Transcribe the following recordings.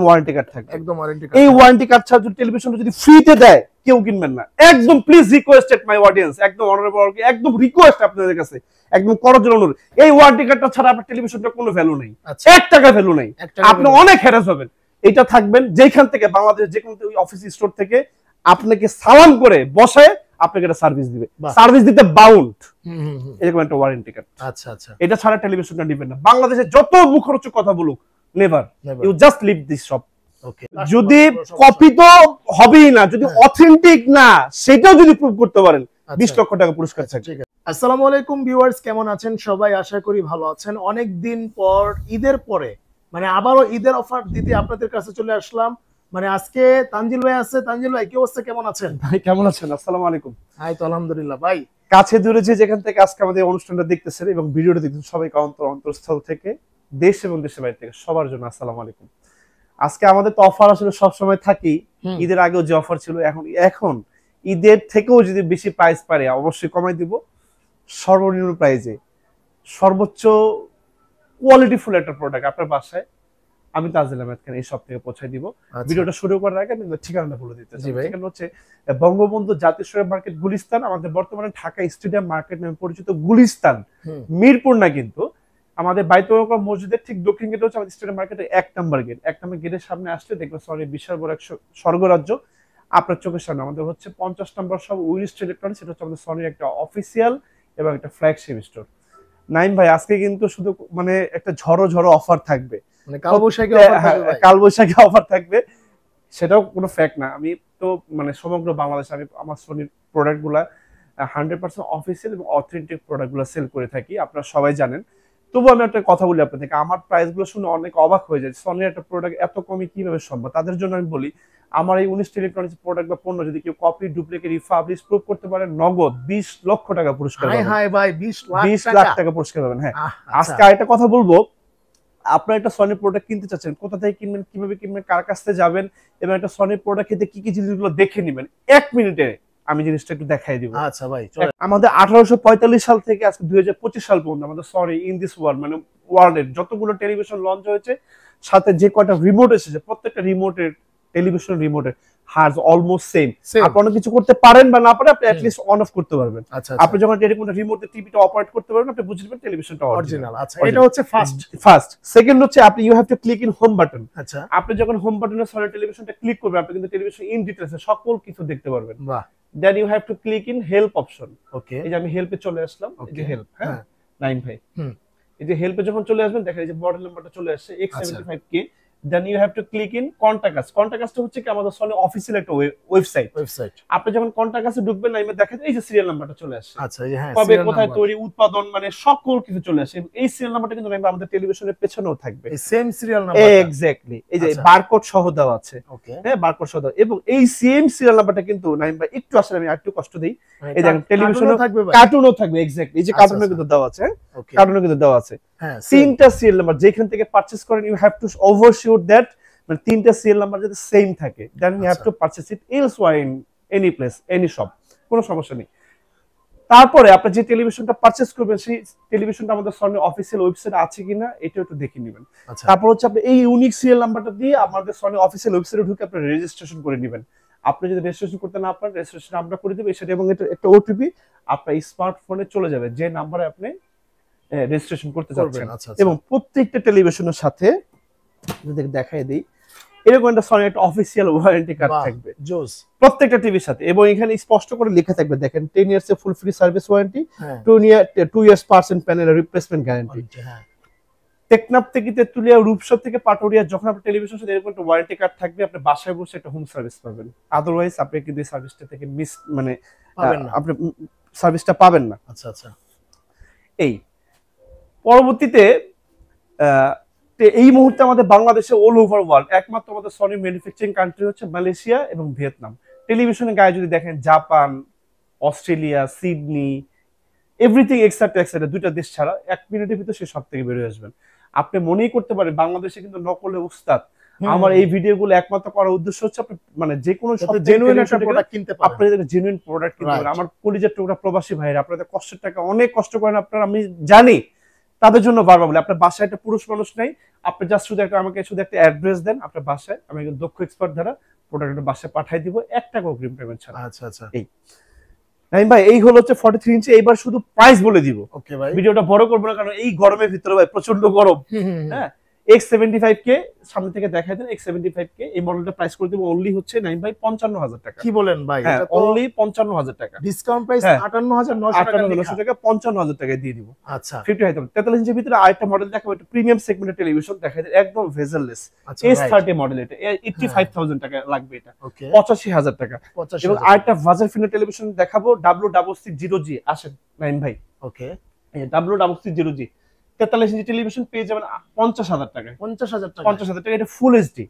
Warranty card থাকবে, একদম warranty card. এই ওয়ারেন্টি কার্ড ছাড়া যদি টেলিভিশনটা যদি ফ্রিতে দেয় কেউ কিনবেন না। একদম প্লিজ রিকোয়েস্টেড মাই অডিয়েন্স, একদম অনারেবল, একদম রিকোয়েস্ট আপনাদের কাছে, একদম করার জন্য অনুরোধ, এই ওয়ারেন্টি কার্ডটা ছাড়া আপনার টেলিভিশনটা কোনো ভ্যালু নেই, 1 টাকা ভ্যালু নেই, আপনি অনেক হ্যারাস হবেন। এটা থাকবেন যেখান থেকে বাংলাদেশ যে কোনো অফিস স্টোর থেকে আপনাকে সালাম করে বসায় আপনাকে এটা সার্ভিস দিবে, সার্ভিস দিতে বাউন্ড, এরকম একটা ওয়ারেন্টি কার্ড। আচ্ছা আচ্ছা, এটা ছাড়া টেলিভিশনটা নেবেন না। বাংলাদেশে যত মুখরোচক কথা বলুক, never, you just leave this shop. যদি কপি তো হবেই না, যদি অথেন্টিক না সেটাও যদি প্রুভ করতে পারেন 20 লক্ষ টাকা পুরস্কার থাকবে। আসসালামু আলাইকুম ভিউয়ার্স, কেমন আছেন সবাই? আশা করি ভালো আছেন। অনেক দিন পর ঈদের পরে মানে আবারও ঈদের অফার দিতে আপনাদের কাছে চলে আসলাম। মানে আজকে তানজিল ভাই আছে। তানজিল ভাই, কি অবস্থা, কেমন আছেন? ভাই কেমন আছেন? আসসালামু আলাইকুম। হাই তো আলহামদুলিল্লাহ। ভাই কাছে দূরে যে যেখান থেকে আজকে আমাদের অনুষ্ঠানটা দেখতেছেন এবং ভিডিওটা দেখতেছেন, সবাইকে অন্তরস্থল থেকে, দেশ এবং দেশের বাইরে থেকে সবার জন্য আসসালামু আলাইকুম। আজকে আমাদের তো অফার আসলে সবসময় থাকি, ঈদের আগেও যে অফার ছিল, এখন ঈদের থেকেও যদি বেশি প্রাইস পারে অবশ্যই কমাই দিব। সর্বনিম্ন প্রাইসে সর্বোচ্চ কোয়ালিটিফুল একটা প্রোডাক্ট আপনার বাসায় আমি তাজিল আহমেদ খান এই সব থেকে পৌঁছাই দিব। ভিডিওটা শুরু করার আগে আমি ঠিকানাটা বলে দিতে চাই। ঠিকানা হচ্ছে বঙ্গবন্ধু জাতীয় সড়ক মার্কেট গুলিস্তান, আমাদের বর্তমানে ঢাকা স্টেডিয়াম মার্কেট নামে পরিচিত গুলিস্তান, মিরপুর না কিন্তু। আমাদের বাইতুল মোকাররম মসজিদের ঠিক দক্ষিণ গেটে হচ্ছে আমাদের স্টেডিয়াম মার্কেটের 1 নম্বর গেট। 1 নম্বর গেটের সামনে আসলে দেখবেন সরি বিশাল বড় এক স্বর্গরাজ্য আপনার চোখের সামনে। আমাদের হচ্ছে 50 নম্বর সব উইস্ট ইলেকট্রনিক্স, এটা হচ্ছে আমাদের সনির একটা অফিসিয়াল এবং একটা ফ্ল্যাগশিপ স্টোর। নাইম ভাই, আজকে কিন্তু শুধু মানে একটা ঝড়ো অফার থাকবে, মানে কালবৈশাখী অফার থাকবে, সেটাও কোনো ফ্যাক্ট না। আমি তো মানে সমগ্র বাংলাদেশে আমি আমার সনির প্রোডাক্টগুলা 100% অফিসিয়াল এবং অথেন্টিক প্রোডাক্টগুলো সেল করে থাকি, আপনারা সবাই জানেন। তবু আমি একটা কথা বলি আপনাদেরকে, আমার প্রাইসগুলো শুনে অনেক অবাক হয়ে যায়, সনির একটা প্রোডাক্ট এত কমে কিভাবে সম্ভব। তাদের জন্য আমি বলি, আমার এই 19 ইলেকট্রনিক্স প্রোডাক্ট বা পণ্য যদি কেউ কপি, ডুপ্লিকেট, রিফাবলিশ প্রুভ করতে পারে, নগদ 20 লক্ষ টাকা পুরস্কার পাবেন। হাই ভাই, 20 লাখ টাকা পুরস্কার পাবেন। হ্যাঁ, আজকে আরেকটা কথা বলবো, আপনার একটা সনি প্রোডাক্ট কিনতে চাচ্ছেন, কোথা থেকে কিনবেন, কিভাবে কিনবেন, কার কাছ থেকে যাবেন এবং একটা সনি প্রোডাক্ট খেতে কি কি জিনিসগুলো দেখে নেবেন, 1 মিনিটে আমি জিনিসটা একটু দেখাই দিব। আচ্ছা ভাই, আমাদের 1845 সাল থেকে আজকে 2025 সাল পর্যন্ত আমাদের সনি ইন দিস ওয়ার্ল্ড মানে ওয়ার্ল্ডের যতগুলো টেলিভিশন লঞ্চ হয়েছে, সাথে যে কয়টা রিমোট এসেছে, প্রত্যেকটা রিমোটের টেলিভিশন রিমোটের হার্জ অলমোস্ট সেম। আপনি অনেক কিছু করতে পারেন বা না পারেন, আপনি অ্যাট লিস্ট অন অফ করতে পারবেন। আপনি যখন টেলিফোন রিমোটে টিভিটা অপারেট করতে পারবেন, আপনি বুঝে নেবেন টেলিভিশনটা অরিজিনাল। আচ্ছা, এটা হচ্ছে ফার্স্ট। সেকেন্ড হচ্ছে আপনি you have to click in home button. আচ্ছা, আপনি যখন হোম বাটনে সনি টেলিভিশনটা ক্লিক করবেন, আপনি কিন্তু টেলিভিশন ইন ডিটেইলসে সকল কিছু দেখতে পারবেন। বাহ। Then you have to click in help option. Okay, এই যে আমি হেল্পে চলে আসলাম, এই যে হেল্প, হ্যাঁ নাইম ভাই, এই যে হেল্পে যখন চলে আসবেন, দেখেন এই যে মডেল নাম্বারটা চলে আসছে X75K। Then you have to click in contact us. Contact us হচ্ছে কি আমাদের সনি অফিসিয়াল একটা ওয়েবসাইট। আপনি যখন কন্টাক্ট আসে ঢুকবেন, না দেখেন এই যে সিরিয়াল নাম্বারটা চলে আসে। আচ্ছা, এই যে হ্যাঁ, কবে কোথায় তৈরি, উৎপাদন, মানে সকল কিছু চলে আসে। এই সিরিয়াল নাম্বারটা কিন্তু আমাদের টেলিভিশনের পেছনেও থাকবে, এই সেম সিরিয়াল নাম্বার এক্স্যাক্টলি। এই যে বারকোড সহ দেওয়া আছে। ওকে, হ্যাঁ বারকোড সহ দেওয়া, এবং এই সেম সিরিয়াল নাম্বারটা কিন্তু নাইম ভাই একটু আসলে আমি একটু কষ্ট দেই, এই দেখেন টেলিভিশনে থাকবে, কার্টুনও থাকবে এক্স্যাক্টলি। এই যে কার্টুনও কিন্তু দেওয়া আছে, কার্টুনও কিন্তু দেওয়া আছে। হ্যাঁ, তিনটা সিরিয়াল নাম্বার যেখান থেকে পারচেজ করেন, you have to oversure that মানে তিনটা সিরিয়াল নাম্বার যাতে সেম থাকে, then you have to purchase it elsewhere in any place, any shop, কোনো সমস্যা নেই। তারপরে আপনি যে টেলিভিশনটা পারচেজ করবেন, সেই টেলিভিশনটা আমাদের সনি অফিসিয়াল ওয়েবসাইটে আছে কিনা এটা একটু দেখে নেবেন। তারপর হচ্ছে আপনি এই ইউনিক সিরিয়াল নাম্বারটা দিয়ে আমাদের সনি অফিসিয়াল ওয়েবসাইটে ঢুকে আপনি রেজিস্ট্রেশন করে নেবেন। আপনি যদি রেজিস্ট্রেশন করতে না পারেন, রেজিস্ট্রেশন আমরা করে দেব সেটা, এবং এটা একটা ওটিপি আপনার স্মার্টফোনে চলে যাবে যে নাম্বারে আপনি রেজিস্ট্রেশন করতে যাচ্ছেন। এবং প্রত্যেকটা টেলিভিশনের সাথে যদি দেখাই দিই, এরকম একটা সনি একটা অফিসিয়াল ওয়ারেন্টি কার্ড থাকবে প্রত্যেকটা টিভির সাথে, এবং এখানে স্পষ্ট করে লেখা থাকবে, দেখেন 10 ইয়ার্স এর full free service warranty, 2 years parts and panel replacement guarantee. Teknaf থেকে তেতুলিয়া, রূপসা থেকে পাটুরিয়া, যখন আপনার টেলিভিশনের সাথে এরকম একটা ওয়ারেন্টি কার্ড থাকবে, আপনি বাসায় বসে একটা হোম সার্ভিস পাবেন। আদারওয়াইজ আপনি কিন্তু এই সার্ভিসটা থেকে মিস মানে আপনি সার্ভিসটা পাবেন না। আচ্ছা আচ্ছা। এই পরবর্তীতে এই মুহূর্তে আমাদের বাংলাদেশে অল ওভার ওয়ার্ল্ড একমাত্র আমাদের সনি ম্যানুফ্যাকচারিং কান্ট্রি হচ্ছে মালয়েশিয়া এবং ভিয়েতনাম। টেলিভিশনের গায়ে যদি দেখেন Japan, Australia, Sydney, everything etcetera দুইটা দেশ ছাড়া 1 মিনিটের ভিতরে সে সব থেকে বের হয়ে আসবেন। আপনি মনেই করতে পারেন বাংলাদেশে কিন্তু নকলে উস্তাদ। আমার এই ভিডিওগুলো একমাত্র করার উদ্দেশ্য হচ্ছে আপনি মানে যে কোনো জেনুইন একটা প্রোডাক্ট কিনতে পারেন, আপনি যদি জেনুইন প্রোডাক্ট কিনতে পারেন। আমার কলিজার টুকরা প্রবাসী ভাইরা, আপনাদের কষ্টের টাকা অনেক কষ্ট করেন আপনারা, আমি জানি, তাদের জন্য বারবার বলি, আপনার বাসায় একটা পুরুষ মানুষ নাই, আপনি জাস্ট শুধু আমাকে একটা অ্যাড্রেস দেন আপনার বাসায়, আমি একজন দক্ষ এক্সপার্ট দ্বারা প্রোডাক্ট বাসায় পাঠিয়ে দিব, 1 টাকা অগ্রিম পেমেন্ট ছাড়া। আচ্ছা আচ্ছা, এই নাইম ভাই এই হলো হচ্ছে 43 ইঞ্চি। এইবার শুধু প্রাইস বলে দিব। ওকে ভাই, ভিডিওটা বড় করবো না, কারণ এই গরমের ভিতরে ভাই প্রচন্ড গরম। হ্যাঁ, X75K সামনে থেকে দেখাই দেন। X75K এই মডেলটা প্রাইস করে দিব অনলি হচ্ছে নাইম ভাই 55,000 টাকা। কি বলেন ভাই? এটা অনলি 55,000 টাকা, ডিসকাউন্ট প্রাইস 58,900 টাকা, 55,000 টাকায় দিয়ে দিব। আচ্ছা, 43 ইঞ্চির ভিতরে আরেকটা মডেল দেখাবো, একটা প্রিমিয়াম সেগমেন্টের টেলিভিশন দেখাই দেন, একদম ভেজেললেস S30 মডেল। এটা 85,000 টাকা লাগবে, এটা 85,000 টাকা। এবং আরেকটা ভাজার ফিল্ম টেলিভিশন দেখাবো W660G। আসেন নাইম ভাই, ওকে, এই W660G 43 ইঞ্চি টেলিভিশন পেয়ে যাবেন 50,000 টাকায়। 50,000 টাকা। এটা ফুল এইচডি,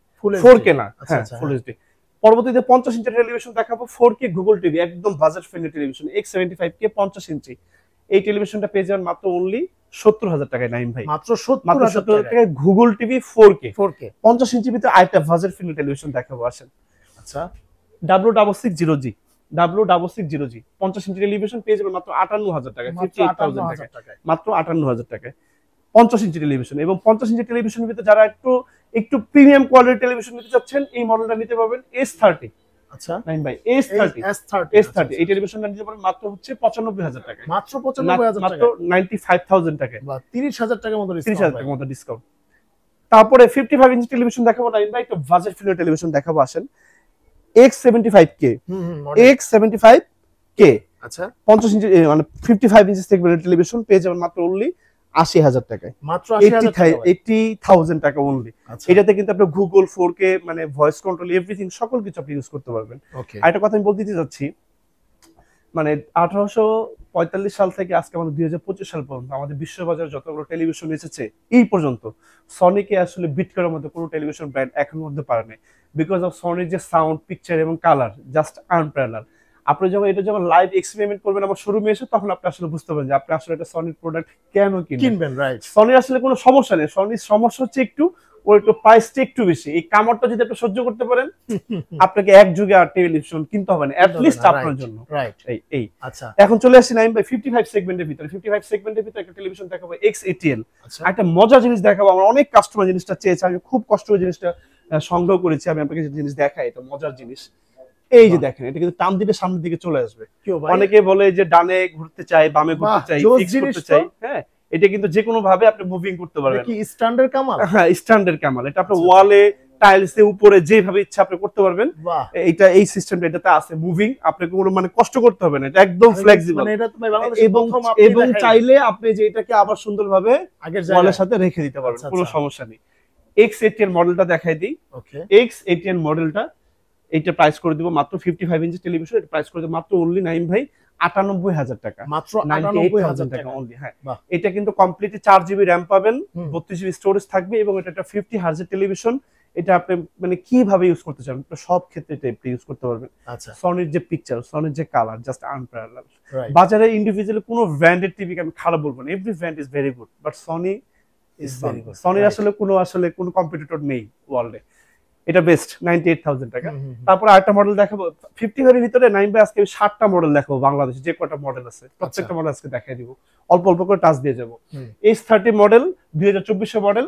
4K না, হ্যাঁ ফুল এইচডি। পরবর্তীতে 50 ইঞ্চি টেলিভিশন দেখাবো, 4K গুগল টিভি, একদম বাজেট ফ্রেন্ডলি টেলিভিশন X75K 50 ইঞ্চি। এই টেলিভিশনটা পেয়ে যাবেন মাত্র অনলি 70,000 টাকায় নাইম ভাই, মাত্র 70,000 টাকায় গুগল টিভি 4K 50 ইঞ্চি ভিতরে আরেকটা বাজেট ফ্রেন্ডলি টেলিভিশন দেখাবো। আসেন, আচ্ছা, W660G 50 ইঞ্চি টেলিভিশন পেয়ে যাবেন মাত্র 58,000 টাকায়, 58,000 টাকায়, মাত্র 58,000 টাকায় 50 ইঞ্চি টেলিভিশন। এবং 50 ইঞ্চি টেলিভিশনের ভিতরে যারা একটু প্রিমিয়াম কোয়ালিটির টেলিভিশন নিতে চাচ্ছেন, এই মডেলটা নিতে পারবেন S30। আচ্ছা নাইম ভাই, S30 এই টেলিভিশনটা নিতে পারবেন মাত্র হচ্ছে 95,000 টাকায়, মাত্র 95,000 মাত্র 95,000 টাকায়, বা 30,000 টাকার মতো ডিসকাউন্ট, 30,000 টাকার মতো ডিসকাউন্ট। তারপরে 55 ইঞ্চি টেলিভিশন দেখাবো নাইম ভাই, একটা বাজেট ফিল্ম টেলিভিশন দেখাবো। আসেন, X75K X75K, আচ্ছা 50 ইঞ্চি মানে 55 ইঞ্চি সেগমেন্টের টেলিভিশন পেয়ে যাবেন মাত্র অনলি 80,000 টাকায়, মাত্র 80,000 টাকা অনলি। এটাতে কিন্তু আপনি গুগল 4K মানে ভয়েস কন্ট্রোল এভরিথিং সকল কিছু আপনি ইউজ করতে পারবেন। আরেকটা কথা আমি বলতে যাচ্ছি, মানে 1845 সাল থেকে আজকে আমাদের 2025 সাল পর্যন্ত আমাদের বিশ্ববাজারে যতগুলো টেলিভিশন এসেছে এই পর্যন্ত, সনিকে আসলে বিট করার মতো কোনো টেলিভিশন ব্র্যান্ড এখনো মধ্যে পারে নাই, বিকজ অফ সনির যে সাউন্ড, পিকচার এবং কালার জাস্ট আনপ্যারালাল। আপনি যখন লাইভ এক্সপেরিমেন্ট করবেন আমার শোরুমে এসে, তখন আপনি আসলে বুঝতে পারবেন যে আপনি আসলে একটা সনির প্রোডাক্ট কেন কিনবেন। রাইট, সনির আসলে কোনো সমস্যা নেই, সনির সমস্যা হচ্ছে ওর একটু প্রাইসটা একটু বেশি। এই কামড়টা যদি আপনি সহ্য করতে পারেন, আপনাকে এক যুগে আর টেলিভিশন কিনতে হবে না, এট লিস্ট আপনার জন্য। রাইট, এই আচ্ছা, এখন চলে আসছি নাইম ভাই 55 সেগমেন্টের ভিতরে। 55 সেগমেন্টের ভিতরে একটা টেলিভিশন দেখাবো X80L। একটা মজার জিনিস দেখাবো, আমার অনেক কাস্টমার জিনিসটা চেয়েছে, আমি খুব কষ্ট করে জিনিসটা সংগ্রহ করেছি, আমি আপনাকে জিনিস দেখাই, এটা মজার জিনিস। এই যে দেখেন, এটা কিন্তু টান দিলে সামনের দিকে চলে আসবে। অনেকে বলে যে ডানে ঘুরতে চাই, বামে ঘুরতে চাই, ফিক্স করতে চাই, হ্যাঁ এটা কিন্তু যে কোনো ভাবে আপনি মুভিং করতে পারবেন। কি স্ট্যান্ডার্ড কামাল? হ্যাঁ স্ট্যান্ডার্ড কামাল। এটা আপনি ওয়ালে, টাইলসে, উপরে যেভাবে ইচ্ছা আপনি করতে পারবেন। এটা এই সিস্টেমটা এটাতে আছে মুভিং, আপনাকে কোনো মানে কষ্ট করতে হবে না, এটা একদম ফ্লেক্সিবল। মানে এটা তো ভাই বাংলাদেশে প্রথম আপনি এবং চাইলে আপনি যে এটাকে আবার সুন্দরভাবে ওয়ালের সাথে রেখে দিতে পারবেন, কোনো সমস্যা নেই। X80 মডেলটা দেখাই দিই। ওকে, X80 মডেলটা এইটা প্রাইস করে দিব মাত্র 55 ইঞ্চি টেলিভিশন, এটা প্রাইস করে দিব মাত্র অনলি নাইম ভাই 98,000 টাকা, মাত্র 98,000 টাকা অনলি। হ্যাঁ, এটা কিন্তু কমপ্লিটলি 4GB র‍্যাম পাবেন, 32GB স্টোরেজ থাকবে এবং এটা একটা 50 হার্জের টেলিভিশন। এটা আপনি মানে কিভাবে ইউজ করতে চান সব ক্ষেত্রে এটা ইউজ করতে পারবেন। আচ্ছা, সনির যে পিকচার, সনির যে কালার জাস্ট আনপ্যারালাল। বাজারে ইন্ডিভিজুয়ালি কোনো ব্র্যান্ডেড টিভি আমি খারাপ বলবো না, every brand is very good, but Sony is very good. সনির আসলে কোনো কম্পিটিটর নেই ওয়ার্ল্ডে, এটা বেস্ট 98,000 টাকা। তারপর আরেকটা মডেল দেখাবো 55 এর ভিতরে। নাইম ভাই আজকে 60টা মডেল দেখাবো, বাংলাদেশে যে কয়টা মডেল আছে প্রত্যেকটা মডেল আজকে দেখাই দিব, অল্প অল্প করে টাচ দিয়ে যাব। S30 মডেল 2024 মডেল,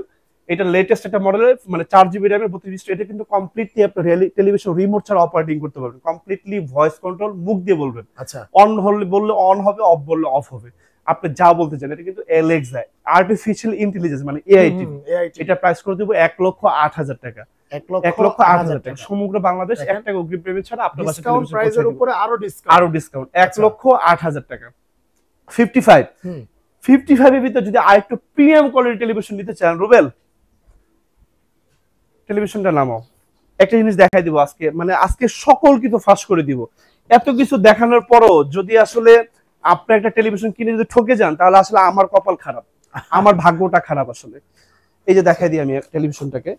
এটা লেটেস্ট একটা মডেল, মানে 4GB র‍্যামের 32। এটা কিন্তু কমপ্লিটলি আপনি টেলিভিশন রিমোট ছাড়া অপারেটিং করতে পারবেন, কমপ্লিটলি ভয়েস কন্ট্রোল, মুখ দিয়ে বলবেন। আচ্ছা, অন হলে বললে অন হবে, অফ বললে অফ হবে, আপনি যা বলতে চান। এটা কিন্তু এলেক্সা আর্টিফিশিয়াল ইন্টেলিজেন্স মানে এআই টিভি। এটা প্রাইস করে দেব 1,08,000 টাকা, 1,08,000 টাকা সমগ্র বাংলাদেশ, 1 টাকা অগ্রিম পেমেন্ট ছাড়া আপনার বাসায় টেলিভিশন প্রাইসের উপরে আরো ডিসকাউন্ট 1,08,000 টাকা। 55 এর ভিতরে যদি আরেকটু প্রিমিয়াম কোয়ালিটি টেলিভিশন নিতে চান, রুবেল টেলিভিশনটা নামাও, একটা জিনিস দেখাই দিব আজকে, মানে আজকে সকল কিছু ফাঁস করে দিব। এত কিছু দেখানোর পরও যদি আসলে আপনি একটা টেলিভিশন কিনে যদি ঠকে যান, তাহলে আসলে আমার কপাল খারাপ, আমার ভাগ্যটা খারাপ আসলে। এই যে দেখাই দিই আমি টেলিভিশনটাকে,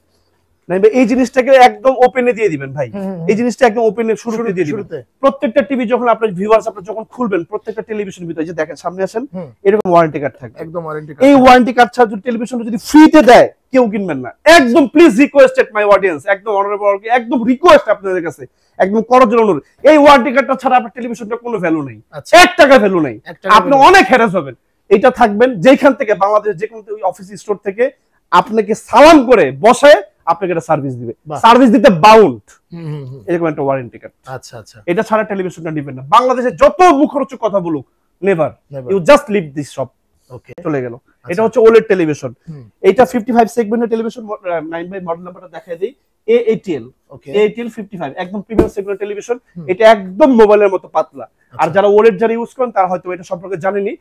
এই জিনিসটাকে একদম ওপেনে দিয়ে দিবেন ভাই, এই জিনিসটা একদম ওপেনে শুরুতে দিয়ে দিবেন। প্রত্যেকটা টিভি যখন আপনার ভিউয়ার্স আপনারা যখন খুলবেন, প্রত্যেকটা টেলিভিশন ভিতরে যে দেখেন সামনে আসেন, এরকম ওয়ারেন্টি কার্ড থাকবে, একদম ওয়ারেন্টি কার্ড। এই ওয়ারেন্টি কার্ড ছাড়া যদি টেলিভিশনটা যদি ফ্রিতে দেয়, কেউ কিনবেন না। একদম প্লিজ রিকোয়েস্টেড মাই অডিয়েন্স, একদম অনারেবল, একদম রিকোয়েস্ট আপনাদের কাছে, একদম করজোড়ে অনুরোধ, এই ওয়ারেন্টি কার্ডটা ছাড়া আপনার টেলিভিশনটা কোনো ভ্যালু নেই, 1 টাকা ভ্যালু নেই, আপনি অনেক হ্যারাস হবেন। এটা থাকবেন যেখান থেকে বাংলাদেশের যে কোনো অফিস স্টোর থেকে আপনাকে সালাম করে বসায় আপনাকে এটা সার্ভিস দিবে, সার্ভিস দিতে বাউন্ড, এরকম একটা ওয়ারেন্টি কার্ড। আচ্ছা আচ্ছা, এটা ছাড়া টেলিভিশনটা নিবেন না। বাংলাদেশে যত মুখরোচক কথা বলুক, never, you just leave this shop. Okay, চলে গেল। এটা হচ্ছে ওলেড টেলিভিশন। এটা 55 সেগমেন্টের টেলিভিশন। 9 বাই মডেল নাম্বারটা দেখাই দেই, A18, ওকে, A18 55, একদম প্রিমিয়াম সেগমেন্টের টেলিভিশন। এটা একদম মোবাইলের মতো পাতলা। আর যারা ওলেড যারা ইউজ করেন তারা হয়তো এটা সম্পর্কে জানেনি।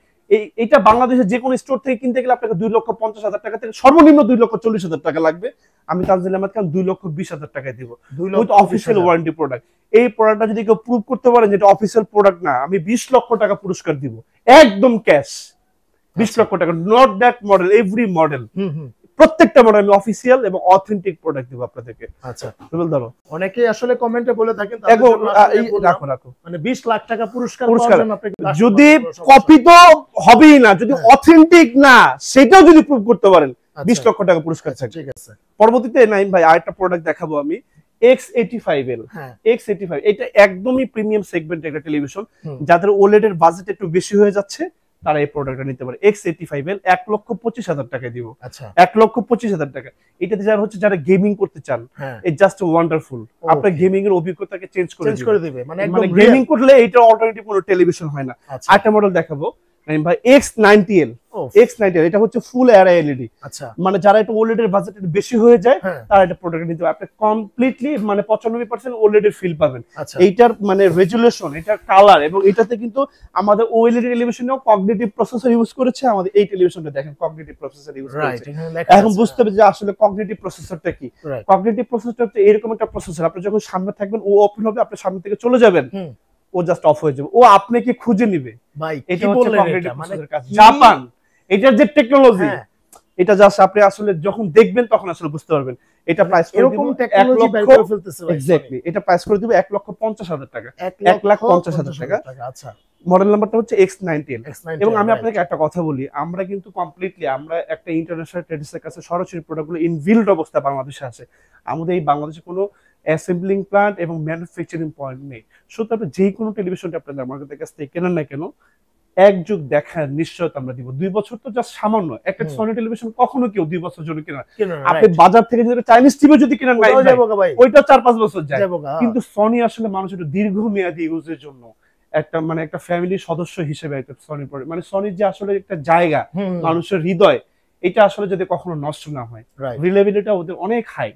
এইটা বাংলাদেশের যে কোনো স্টোর থেকে কিনতে গেলে আপনাকে 2,50,000 টাকা থেকে সর্বনিম্ন 2,40,000 টাকা লাগবে। আমি তানজিল আহমেদ খান 2,20,000 টাকায় দিব, উইথ অফিসিয়াল ওয়ারেন্টি প্রোডাক্ট। এই প্রোডাক্টটা যদি কেউ প্রুভ করতে পারেন যেটা অফিসিয়াল প্রোডাক্ট না, আমি 20 লক্ষ টাকা পুরস্কার দিব, একদম ক্যাশ। 20 লক্ষ টাকা, not that model, every model, প্রত্যেকটা মডেল আমি অফিসিয়াল এবং অথেন্টিক প্রোডাক্ট দিব আপনাদেরকে। আচ্ছা, রুবেল ধরো। অনেকেই আসলে কমেন্টে বলে থাকেন রাখো মানে 20 লাখ টাকা পুরস্কার পাওয়ার জন্য আপনাকে, যদি কপি তো হবেই না, যদি অথেন্টিক না সেটাও যদি প্রুভ করতে পারেন 20 লক্ষ টাকা পুরস্কার থাকবে। ঠিক আছে, পরবর্তীতে নাইম ভাই আরেকটা প্রোডাক্ট দেখাবো আমি, X85L। X85 এটা একদমই প্রিমিয়াম সেগমেন্টের একটা টেলিভিশন। যাদের ওলেড এর বাজেট একটু বেশি হয়ে যাচ্ছে তারা এই প্রোডাক্টটা নিতে পারে। X85L 1,25,000 টাকায় দিব। আচ্ছা, 1,25,000 টাকা। এটাতে যারা হচ্ছে যারা গেমিং করতে চান, ইট জাস্ট ওয়ান্ডারফুল। আপনার গেমিং এর অভিজ্ঞতাকে চেঞ্জ করে দিবে। মানে গেমিং করলে এটা অল্টারনেটিভ কোনো টেলিভিশন হয় না। আরেকটা মডেল দেখাবো ভাই, X90L। X90L এটা হচ্ছে ফুল অ্যারে এলইডি। আচ্ছা, মানে যারা এটা ওলেড এর বাজেট বেশি হয়ে যায় তারা এটা প্রোডাক্ট নিতে পারে। আপনি কমপ্লিটলি মানে 95% ওলেড এর ফিল পাবেন। এইটার মানে রেজুলেশন, এটার কালার, এবং এটাতে কিন্তু আমাদের ওএলইডি টেলিভিশনেও কগনিটিভ প্রসেসর ইউজ করেছে। আমাদের এই টেলিভিশনটা দেখেন কগনিটিভ প্রসেসর ইউজ করেছে। এখন বুঝতে হবে যে আসলে কগনিটিভ প্রসেসরটা কি। কগনিটিভ প্রসেসরটা হচ্ছে এরকম একটা প্রসেসর, আপনি যখন সামনে থাকবেন ও ওপেন হবে, আপনি সামনে থেকে চলে যাবেন, ও জাস্ট অফ হয়ে যাবে, ও আপনাকে খুঁজে নিবে। ভাই এটা হচ্ছে কগনিটিভ প্রসেসরের কাজ। জাপান এটার যে টেকনোলজি, এটা জাস্ট আপনি আসলে যখন দেখবেন তখন আসলে বুঝতে পারবেন। এটা প্রাইস করে দিব 1 লক্ষ, এক্স্যাক্টলি এটা প্রাইস করে দিব 1,50,000 টাকা, 1,50,000 টাকা। আচ্ছা, মডেল নাম্বারটা হচ্ছে X90L। এবং আমি আপনাকে একটা কথা বলি, আমরা কিন্তু কমপ্লিটলি আমরা একটা ইন্টারন্যাশনাল ট্রেডার্সের কাছে সরাসরি প্রোডাক্টগুলো ইনবিল্ড অবস্থা বাংলাদেশে আছে। আমাদের এই বাংলাদেশে কোনো অ্যাসেম্বলিং প্ল্যান্ট এবং ম্যানুফ্যাকচারিং পয়েন্ট নেই। সুতরাং আপনি যে কোনো টেলিভিশনটা আপনাদের আমাদের কাছ থেকে কেনেন না কেন, এক যুগ দেখার নিশ্চয়তা আমরা দিব। 2 বছর তো জাস্ট সামান্য। একটা সনি টেলিভিশন কখনো কেউ 2 বছর জন্য কেনা, আপনি বাজার থেকে যদি চাইনিজ টিভি যদি কেনেন ওইটা 4-5 বছর যায়। কিন্তু সনি আসলে মানুষের দীর্ঘমেয়াদী ইউজের জন্য একটা মানে একটা ফ্যামিলির সদস্য হিসেবে একটা সনি মানে সনির যে আসলে একটা জায়গা মানুষের হৃদয়, এটা আসলে যদি কখনো নষ্ট না হয়, রিলেবিলিটি ওদের অনেক হাই।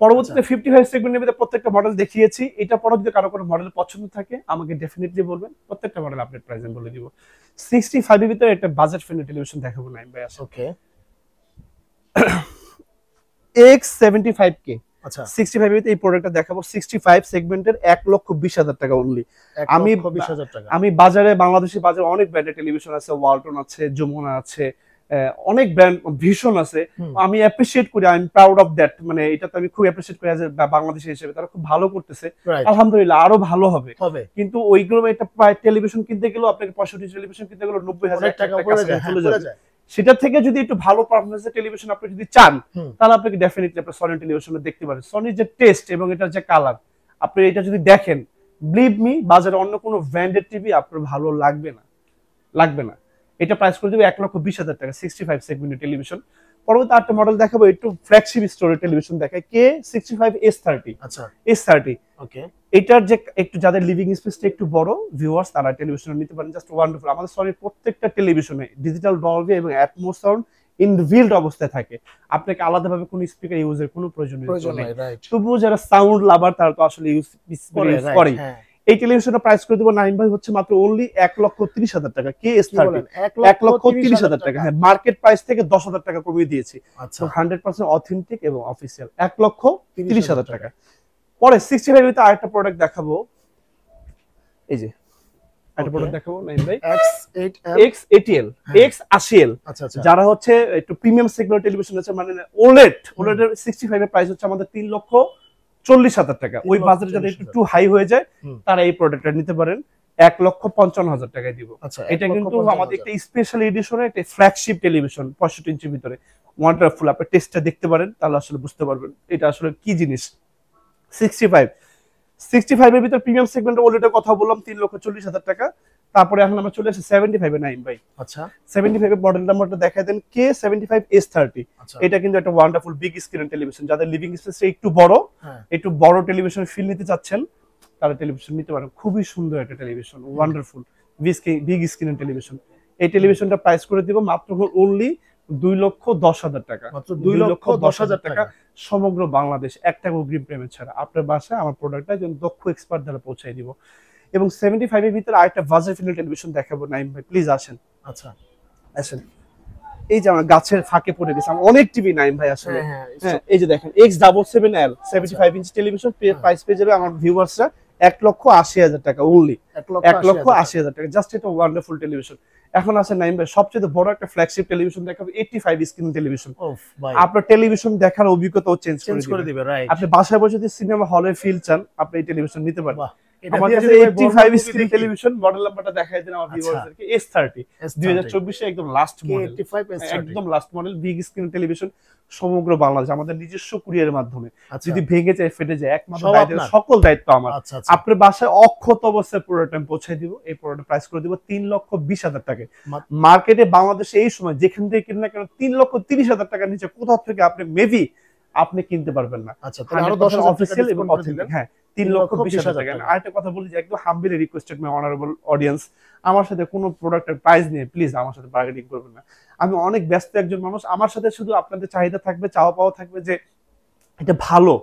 পরবর্তীতে 55 সেগমেন্টের মধ্যে প্রত্যেকটা মডেল দেখিয়েছি। এটা পরে যদি কারো কোনো মডেল পছন্দ থাকে আমাকে ডেফিনেটলি বলবেন, প্রত্যেকটা মডেল আপডেট প্রাইস আমি বলে দিব। 65 এর ভিতরে একটা বাজেট ফ্রেন্ডলি টেলিভিশন দেখাবো নাইম ভাই। ওকে, X75K। আচ্ছা, 65 এর ভিতরে এই প্রোডাক্টটা দেখাবো। 65 সেগমেন্টের 1,20,000 টাকা অনলি। আমি বাজারে বাংলাদেশি বাজারে অনেক ব্র্যান্ডের টেলিভিশন আছে, ওয়ালটন আছে, যমুনা আছে, অনেক ব্র্যান্ড ভীষণ আছে। আমি অ্যাপ্রিশিয়েট করি, I am proud of that. মানে এটাতে আমি খুব অ্যাপ্রিশিয়েট করি অ্যাজ এ বাংলাদেশি হিসেবে, তারা খুব ভালো করতেছে। আলহামদুলিল্লাহ, আরো ভালো হবে। কিন্তু ওইগুলো একটা প্রায় টেলিভিশন কিনতে গেলেও আপনাকে 65 টেলিভিশন কিনতে গেলে 90,000 টাকা চলে যাবে। সেটা থেকে যদি একটু ভালো পারফরম্যান্সের টেলিভিশন আপনি যদি চান, তাহলে আপনাকে ডেফিনেটলি আপনি সনি টেলিভিশনে দেখতে পারেন। সনির যে টেস্ট এবং এটার যে কালার, আপনি এটা যদি দেখেন, বিলিভ মি, বাজারে অন্য কোনো ব্র্যান্ডেড টিভি আপনার ভালো লাগবে না। এটা প্রাইস করে দেবে 1,20,000 টাকা। 65 সেগমেন্টের টেলিভিশন। পরবর্তী আরেকটা মডেল দেখাবো, একটু ফ্ল্যাগশিপ স্টোরের টেলিভিশন দেখায়, K65 S30। আচ্ছা, S30। ওকে, এটার যে একটু যাদের লিভিং স্পেসটা একটু বড় ভিউয়ার্স, তারা টেলিভিশন নিতে পারেন। Just wonderful. আমাদের সনির প্রত্যেকটা টেলিভিশনে ডিজিটাল ডলবি এবং অ্যাটমোস সাউন্ড ইনবিল্ড অবস্থায় থাকে। আপনাকে আলাদাভাবে কোনো স্পিকার ইউজের কোনো প্রয়োজন নেই। তবুও যারা সাউন্ড লাভার তারা তো আসলে ইউজ করে। এই টেলিভিশনের প্রাইস করে দেবো নাইম ভাই হচ্ছে মাত্র অনলি 1,30,000 টাকা। KS30 1,30,000 টাকা। হ্যাঁ, মার্কেট প্রাইস থেকে 10,000 টাকা কমিয়ে দিয়েছি। তো 100% অথেন্টিক এবং অফিসিয়াল 1,30,000 টাকা। পরে 65 এর আরেকটা প্রোডাক্ট দেখাবো, এই যে একটা প্রোডাক্ট দেখাবো নাইম ভাই, X80L, X80L। যারা হচ্ছে একটু প্রিমিয়াম সেগমেন্ট টেলিভিশন আছে, মানে ওলেড এর 65 এর প্রাইস হচ্ছে আমাদের 3,40,000 টাকা। ওই বাজারে যাদের একটু হাই হয়ে যায় তারা এই প্রোডাক্টটা নিতে পারেন। 1,55,000 টাকায় দিব। এটা কিন্তু আমাদের একটা স্পেশাল এডিশনের একটা ফ্ল্যাগশিপ টেলিভিশন, 65 ইঞ্চির ভিতরে, ওয়ান্ডারফুল। আপনি টেস্টটা দেখতে পারেন, তাহলে আসলে বুঝতে পারবেন এটা আসলে কি জিনিস। 65 এর ভিতর প্রিমিয়াম সেগমেন্টে ওলেডের কথা বললাম, 3,40,000 টাকা। তারপরে এখন আমরা চলে আসি 75 এ নাইম ভাই। আচ্ছা 75 এর মডেল নাম্বারটা দেখাই দেন, K75S30। এটা কিন্তু একটা ওয়ান্ডারফুল বিগ স্ক্রিন টেলিভিশন, যাদের লিভিং স্পেসটা একটু বড় টেলিভিশন ফিল নিতে চাচ্ছেন তারা টেলিভিশন নিতে পারেন। খুবই সুন্দর একটা television, wonderful big screen television. এই টেলিভিশনটা প্রাইস করে দিব মাত্র অনলি 2,10,000 টাকা, মাত্র 2,10,000 টাকা সমগ্র বাংলাদেশ, একটা অগ্রিম পেমেন্ট ছাড়া আপনার বাসায় আমার প্রোডাক্টটা একজন দক্ষ এক্সপার্ট দ্বারা পৌঁছায় দিব। এবং 75 এর ভিতরে আরেকটা বাজেট ফিল্ড টেলিভিশন দেখাবো নাইম ভাই, প্লিজ আসেন। আচ্ছা আসেন, এই যে আমার গাছের ফাঁকে পড়ে গেছে আমার অনেক টিভি নাইম ভাই আসলে। হ্যাঁ এই যে দেখেন X77L 75 ইঞ্চি টেলিভিশন, প্রাইস পেয়ে যাবে আমার ভিউয়ার্সরা 1,80,000 টাকা অনলি, 1,80,000 টাকা। জাস্ট এটা ওয়ান্ডারফুল টেলিভিশন। এখন আছে নাইম ভাই সবচেয়ে বড় একটা ফ্ল্যাগশিপ টেলিভিশন দেখাবো, 85 স্ক্রিন টেলিভিশন। আপনার টেলিভিশন দেখার অভিজ্ঞতাও চেঞ্জ করে দিবে। আপনি বাসায় বসে যদি সিনেমা হলে ফিল চান আপনি এই টেলিভিশন নিতে পারবেন। আমার কাছে 85 স্ক্রিন টেলিভিশন, মডেল নাম্বারটা দেখাই দেন আমার ভিউয়ারদেরকে, S30 2024 এ একদম লাস্ট মডেল, একদম last model big screen television, সমগ্র বাংলাদেশ আমাদের নিজস্ব কুরিয়ারের মাধ্যমে। যদি ভেঙে যায় ফেটে যায় একমাত্র সকল দায়িত্ব আমার। আপনার বাসায় অক্ষত অবস্থায় প্রোডাক্ট আমি পৌঁছে দিব। এই প্রোডাক্ট প্রাইস করে দিব 3,20,000 টাকা। মার্কেটে বাংলাদেশে এই সময় যেখান থেকে কিনে না কেন 3,30,000 টাকার নিচে কোথাও থেকে আপনি মেবি আপনি কিনতে পারবেন না। আচ্ছা তাহলে আরো 10,000 অফিশিয়াল এবং অথেন্টিক। হ্যাঁ 3,20,000 টাকা। আরেকটা কথা বলি যে একদম হাম্বলি রিকোয়েস্টেড মাই অনারেবল অডিয়েন্স, আমার সাথে কোনো প্রোডাক্টের প্রাইস নিয়ে প্লিজ আমার সাথে বার্গেনিং করবেন না। আমি অনেক ব্যস্ত একজন মানুষ, আমার সাথে শুধু আপনাদের চাহিদা থাকবে, চাওয়া পাওয়া থাকবে যে এটা ভালো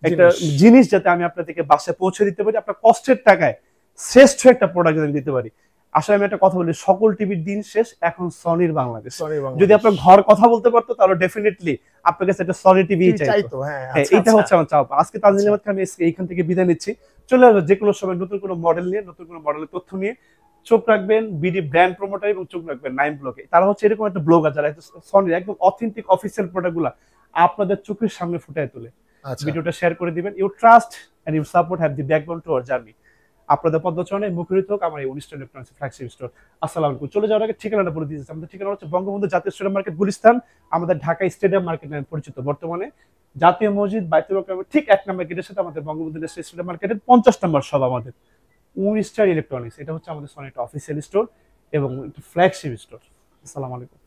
একটা জিনিস যাতে আমি আপনাদেরকে বাসায় পৌঁছে দিতে পারি, আপনার কষ্টের টাকায় শ্রেষ্ঠ একটা প্রোডাক্ট আমি দিতে পারি। আসলে আমি একটা কথা বলি, সকল টিভির দিন শেষ, এখন সনির বাংলাদেশ। যদি আপনার ঘর কথা বলতে পারতো তাহলে ডেফিনেটলি আপনার কাছে একটা সনি টিভি চাইতো। হ্যাঁ এটা হচ্ছে আমার চাওয়া। আজকে তানজিল আহমেদ খান আমি এইখান থেকে বিদায় নিচ্ছি। চলে আসবো যে কোনো সময় নতুন কোনো মডেল নিয়ে, নতুন কোনো মডেলের তথ্য নিয়ে। চোখ রাখবেন বিডি ব্র্যান্ড প্রমোটার এবং চোখ রাখবেন নাইম ব্লগে। তারা হচ্ছে এরকম একটা ব্লগার যারা সনির একদম অথেন্টিক অফিসিয়াল প্রোডাক্টগুলো আপনাদের চোখের সামনে ফুটায় তোলে। ভিডিওটা শেয়ার করে দিবেন। You trust and you support have the backbone to our journey. আপনাদের পদচরণে মুখরিত হোক আমার এই 19 ইলেকট্রনিক্স ফ্ল্যাগশিপ স্টোর। আসসালামু আলাইকুম। চলে যাওয়ার আগে ঠিকানাটা বলে দিয়েছি। আমাদের ঠিকানা হচ্ছে বঙ্গবন্ধু জাতীয় স্টেডিয়াম মার্কেট গুলিস্তান, আমাদের ঢাকা স্টেডিয়াম মার্কেট নামে পরিচিত। বর্তমানে জাতীয় মসজিদ বাইতুল মোকাররমের ঠিক 1 নম্বর গেটের সাথে আমাদের বঙ্গবন্ধু স্টেডিয়াম মার্কেটের 50 নম্বর সব আমাদের 19 ইলেকট্রনিক্স। এটা হচ্ছে আমাদের সনি একটা অফিসিয়াল স্টোর এবং ফ্ল্যাগশিপ স্টোর। আসসালামু আলাইকুম।